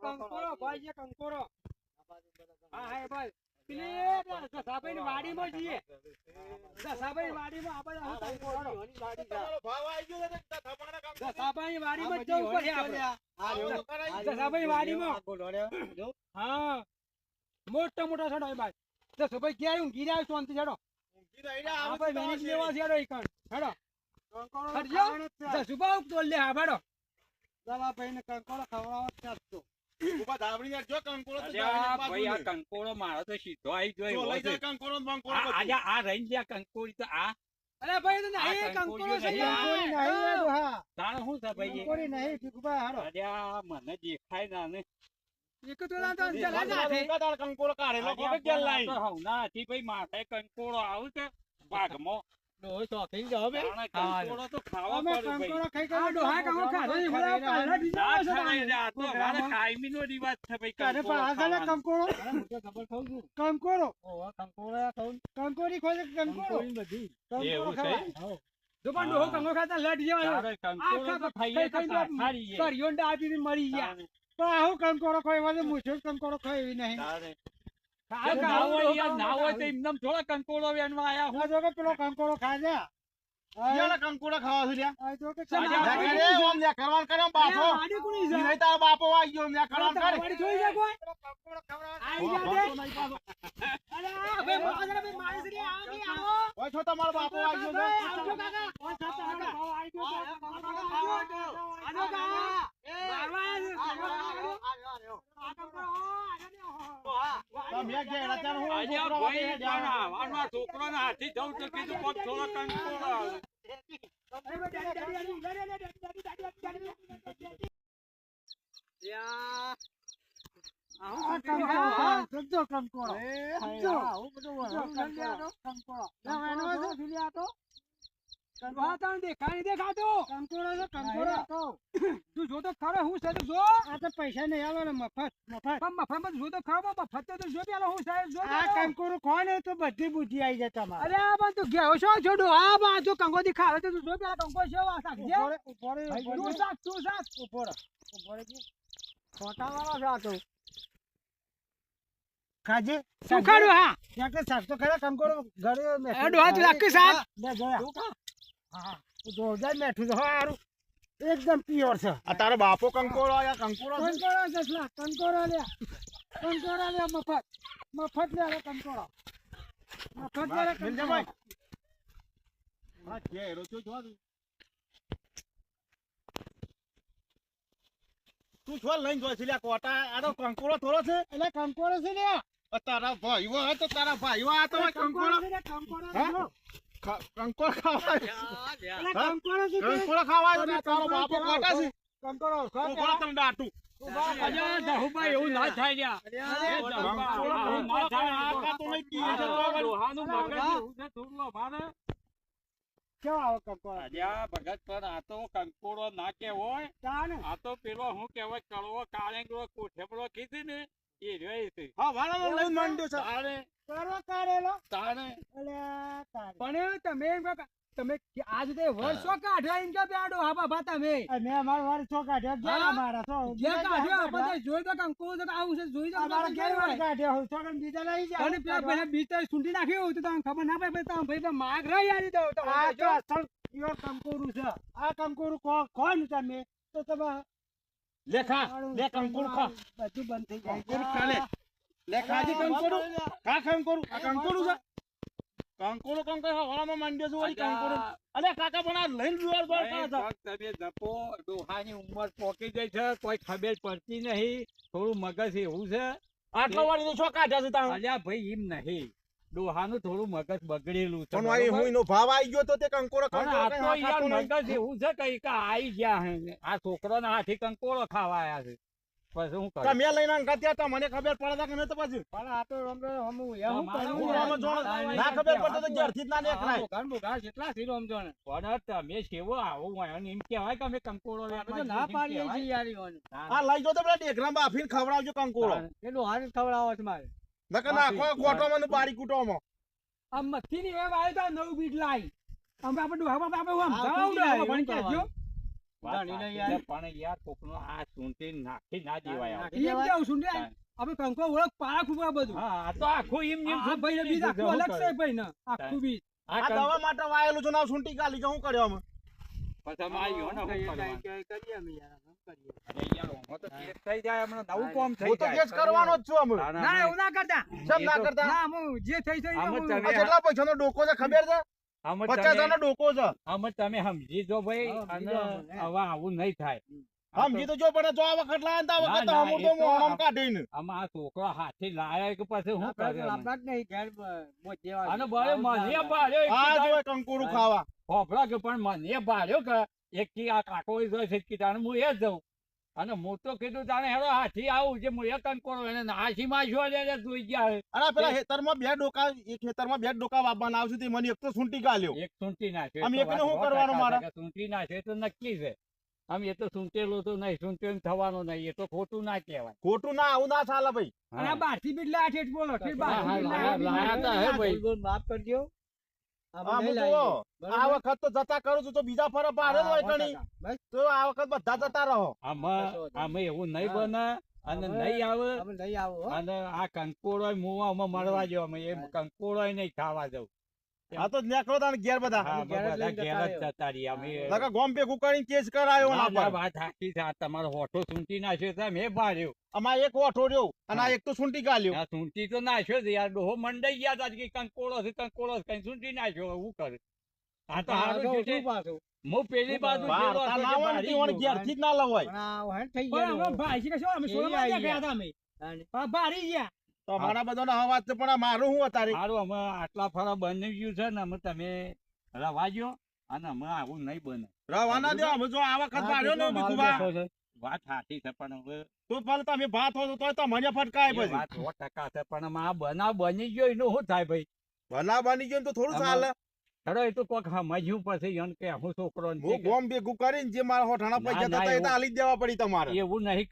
કંકોરો ભાઈ છે કંકોરો. હા હા ભાઈ પેલી દસાભાઈની વાડીમાં જઈએ. દસાભાઈની વાડીમાં આપણે કંકોરો ભાવ આવી ગયો છે દસાભાઈની વાડીમાં જ જવું પડે આપણે. દસાભાઈની વાડીમાં હા મોટો મોટો છોડો એ ભાઈ. દસાભાઈ ક્યાં ઊંઘી રહ્યા શાંતિ છોડો. હા ભાઈ વેનિક લેવા છે હેડો ઈકણ હેડો. દસુભાઈ તોલ લે હા ભાડો. દલાભાઈને કંકોરો ખવડાવો ત્યાં તો ઉભા ધાબડી ને જો કંકોરો તો ભાઈ આ કંકોરો મારો તો સીધો આવી જોઈ લઈ જાય કંકોરો ને બંકોરો આજે આ રહી ગયા કંકોરી તો આ અરે ભાઈ તો નહીં કંકોરો છે યાર. તાણ શું છે ભાઈ કંકોરી નહીં ભીખુભાઈ હાડો. અરે આ મને દેખાય ના ને એક તો ના તો ચલા જાતે કંકોરો કાઢેલો કે ગેલ લાઈ હવ ના થી ભાઈ માથે કંકોરો આવું કે ભાગમાં ડોહો શોખીન જાવ બે. કંકોરો તો ખાવા પડે ભાઈ કંકોરો ખાઈ ખાઈ ડોહા કંકોરો ખાધો છે ભલા પાલા બીજા ના છે થાય રે, આ તો મારે કાયમીનો રિવાજ છે ભાઈ કારે કંકોરો પણ આગળ ખાવાનો. કંકોરો ખબર ખાઉં છું કંકોરો ઓહો કંકોરો ખાઉં કંકોરી ખોજે કંકોરો બધી એવું છે? જો પણ ડોહો કંકોરો ખાતા લટ જેવા તારે કંકોરો તો ખાઈએ તો સારી છે. કર્યો ને દાબીને મરી ગયા. પણ આવું કંકોરો ખાઈ વાજે મુછો કંકોરો ખાઈ એવી નહીં. તારે ખાય ના હોય યાર, ના હોય તો એમનેમ થોડા કંકોરો વેણવા આયા હું. આ જો કે પેલો કંકોરો ખાય છે. યાર કંકોરો ખાવા છે લ્યા આ જો કે અરે ઓમ લ્યા કરવાન કરે બાપો વાડી કોની છે? નહીં તારો બાપો આવી ગયો લ્યા કરવાન કરે વાડી જોઈ જાય કોઈ? આઈ જા દે. અરે આ ભાઈ ભાઈ મારે છે કે આવો કે આવો. ઓય છો તમારો બાપો આવી ગયો છે આવજો કાકા. ઓય સાતા કાકા ભાવ આવી ગયો છે. આજો કાકા. તમે કે રચાર હું આજે આ ભાઈ પણ આવવાનો આ છોકરાના હાથી જવું તો કીધું કોક થોડો કંકોરો આવે. પૈસા નહીં આવે ને મફત મફત જો તો ખરો મફત તો જો પેલો હું સાહેબ જો કંકોરો ખો ને તો બધી બુદ્ધિ આવી જાય તમારે. અરે પણ તું ઘેવો છો છોડો આ બા જો કંકો થી ખાવે તો તું જો પેલા કંકો છે આ શાકજે તું શાક ઉપર ખોટા વાળા છે આ તો ખાજે સુખાડો હા ત્યાં કે શાક તો ખરા કંકોરો ઘરે મે એડો હાથ લાખ શાક બે જોયા હા જોરદાર મેઠું છે હારું એકદમ પ્યોર છે. આ તારો બાપો કંકોરો આયા કંકોરો છે કંકોરો લે મફત લે રે કંકોરો મફત લે રે મિલજાભાઈ હા કે રોચો જો તું છોલ લઈને જો છે લ્યા કોટા આ તો કંકોરો થોડો છે એટલે કંકોરો છે લે તારા ભાઈઓ હે તો તારા ભાઈઓ આ તો કંકોરો કંકોરો ખાવા કંકોરો ખાવા છે તારો બાપો કોટા છે કંકોરો કંકોરો તને ડાટું આજે દહુભાઈ એવું ના થાય લ્યા. આવું ના થાય આ તો નહીં પીએ છે તો ડોહાનું મગજ એવું છે થોડું અમારે. કેવો આવો કંકોરો આજે આ ભગત પણ આ તો કંકોરો ના કહેવાય. તાને આ તો પેલો શું કહેવાય કડવો કાળેંગડો કોઠેબડો કીધી ને એ રહે છે. હા વાળા લઈને માંડ્યો છે તારે કરો કાઢેલો તારે પણ તમે આજ તે વર્ષો કાઢ્યા એમ કે બેડો હા બાબા તમે મે અમાર વર્ષો કાઢ્યા ગયા મારા તો જે કાઢ્યા બધા જોઈ તો કંકો તો આવું છે જોઈ તો અમારા ઘેર વાર કાઢ્યા હોય તો કન બીજા લઈ જાય અને પેલા પહેલા બીજ સુંટી નાખ્યો હોય તો તમને ખબર ના પડે તમે ભાઈ માગ રહી યારી દો તો આ તો અસલ પ્યોર કંકોરું છે આ કંકોરું કોણ તમે તો તમે લેખા લે કંકોરો ખા બધું બંધ થઈ જાય કંકોરો ખા લે લે ખાજી કંકોરો ખા કંકોરો આ કંકોરો છે કંકોરો વાળામાં માંડ્યો છે વળી કંકોરો અલે કાકા પણ આ લઈને જુવાર બાર કાઢા તમે જપો ડોહાની ઉંમર પોકી ગઈ છે કોઈ ખબર પડતી નહીં થોડું મગજ એવું છે. આટલો વાળી તો છો કાઢ્યા છે તાણ અલ્યા ભાઈ એમ નહીં ડોહાનું થોડું મગજ બગડેલું છે. પણ વાળી હુંનો ભાવ આવી ગયો તો તે કંકોરો પણ આ તો યાર ખાતો મગજ એવું છે કઈ કે આઈ ગયા હે આ છોકરાના હાથી કંકોરો ખાવા આયા છે પછી શું કરું તમે લઈને અંગા ત્યાં તો મને ખબર પડે કે ન તો પછી પણ આ તો હમ આમાં જો ના ખબર પડતો તો ઘેરથી જ ના દેખાય કેટલા થી સમજો ને પણ તમે સેવો આવો હોય અને એમ કહેવાય કે અમે કંકોરો લેવા ના પાડીએ છીએ યાર આ લઈ જો તો પેલા ડેગરામ બાફીને ખવડાવજો કંકોરો પેલું હાર ખવડાવો છે મારે નકર નાખો કોટો મને બારી કૂટોમાં આમ મસ્તી ની વેબ આવ્યો તો નવું બીટ લાઈ અમે આપણે ડોહા બાપા આપણે આમ જાવ ભણી કેજો વાત જાણી લઈ સાચી યાર. છે, પણ યાર કોકનો આ સૂંટી નાખી ના દેવાય આવું. એમ કેવું છું ને, આપણે કંકો ઓળખ પારા ખૂબ આ બધું. હા આ તો આખું એમ એમ આ ભાઈને બીજ આખું અલગ છે ભાઈને, આખું બીજ. આ આ દવા માટે વાયેલું છે ને આ સૂંટી ગાલી છે, શું કર્યો અમે? પછી અમે આવ્યો ને શું કરવાનું? કરીએ અમે યાર, શું કરીએ? અરે યાર ઓમાં તો કેસ થઈ જાય હમણાં નવું કામ થઈ હું તો જાય. કેસ કરવાનો જ છું અમે. ના, ના, ના અમે- એવું ના કરતા. કેમ ના કરતા? ના હું જે થઈ થઈ આમ જ હું- તમે- આ કેટલા પૈસાનો ડોકો છે ખબર છે? અમે 50,000 નો ડોકો છે. અમે તમે સમજી જો ભાઈ, હા, અને સમજી જાઓ મને. હવે આવું નહીં થાય. આ તો- સમજી તો જો પણ જો આ વખત લાયા ને તો આ વખત ના, અમુક એ તો તો મોહણમ કાઢીને. આમાં આ છોકરો હાથી લાયા કે પછી શું કરે અમે? આપણા જ નહીં, ઘેર મોજ જેવા અને છે. ભાઈ આવું જ મને ના ભાળ્યો એક આ કીધા- જો કંકોડું ખાવા. હોભળો કે પણ મને ભાળ્યો કે એક કી આ કાકો જોઈ છે કીધા હું એ જ જઉં. અને હું તો કીધું તાણે હેડો હાથી આવું જે હું એ કંકોડો એને નાસી માં જો લે જોઈ ગયા છે. અને પેલા ખેતરમાં બે ડોકા, એક ખેતરમાં બે ડોકા વાવવાના આવશે તે મને એક તો સૂંટી ગાલ્યો. એક સૂંટી નાખ્યો. આમ એ તો એકને વાત શું સો કરવાનું ટકા મારે? છે કે સૂંટી નાખ્યો એ તો નક્કી છે. આમ એ તો સૂંટેલું તો નહીં, સૂંટેલું થવાનું નહીં, એ તો ખોટું ના કહેવાય. ખોટું ના, આવું ના ચાલે ભાઈ. અને આ બહારથી બી એટલે આ ઠેઠ બોલો, ઠેઠ હા, બહારથી હા, બી લાયા તા હે ભાઈ. બોલ, માફ કરજો. હા, હું જુઓ, આ વખત તો જતા કરું છું તો બીજા ફરે પાડે જ હોય કણી. બસ તો આ વખત બધા જતા રહો. આમાં એવું નહીં હા. બને અને હવે- નહીં આવે. અમે નહીં આવો હો. અને આ કંકોડો મુવામાં મળવા જો અમે એ કંકોડો નહીં ખાવા જવું. આ તો નેકળો તાણ ઘેર બધા. હા, ઘેર જ બધા લઈને ઘેર જ જતા જતા રહીએ અમે. નકર ગોમ ભેગું કરીને કેસ કરાયો ના, ના ના, પર. વાત સાચી છે. આ તમારો હોઠો સૂંટી નાખ્યો છે મેં ભાર્યો. આમાં એક ઓઠો રહ્યો અને આ એક તો સૂંટી ગાલ્યો. આ સૂંટી તો નાખ્યો છે યાર, ડોહો મંડાઈ ગયા તા કે કંકોડો છે કઈ સૂંટી નાખ્યો હવે શું કરે? આ તો હારું આગળ છે. શું પાછું? હું પેલી બાજુ જેલો વાર્તા હતો ના કે હોય ને મારી તે વળી ગયો. ઘેરથી જ ના લવાય. પણ આ હેડ થઈ પણ ગયેલું. અમે ભાઈ છે કે શું અમે સોળમાં આવી ગયા હતા અમે. પણ ભારી ગયા. તો મારા બધાનો અવાજ છે પણ આ મારું શું અત્યારે? હારું અમે આટલા ફરા બની ગયું છે ને અમે તમે રવા દ્યો અને અમે આવું નહીં બને. રવાના દો, અમે જો આ વખત હા, પાડ્યો ને કેટલો માલ ભીખુભા, બેઠો છે. વાત સાચી છે પણ હવે તો ભલે તમે ભાત હો તો તમને ફટકાય એ પછી. વાત 100% છે પણ અમે આ બનાવ બની ગયો એનું શું થાય ભાઈ? ભલા બની ગયો ને તો થોડું આમાં ચાલે. હેડો એ તો કોક સમજ્યું પછી એમ કે હું છોકરો ને હું ગોમ ભેગું કરીને જે મારા હોઠાણા ના, પૈસા ના, થતા એ તો એવું- આલી જ દેવા પડી તમારે. એવું નહીં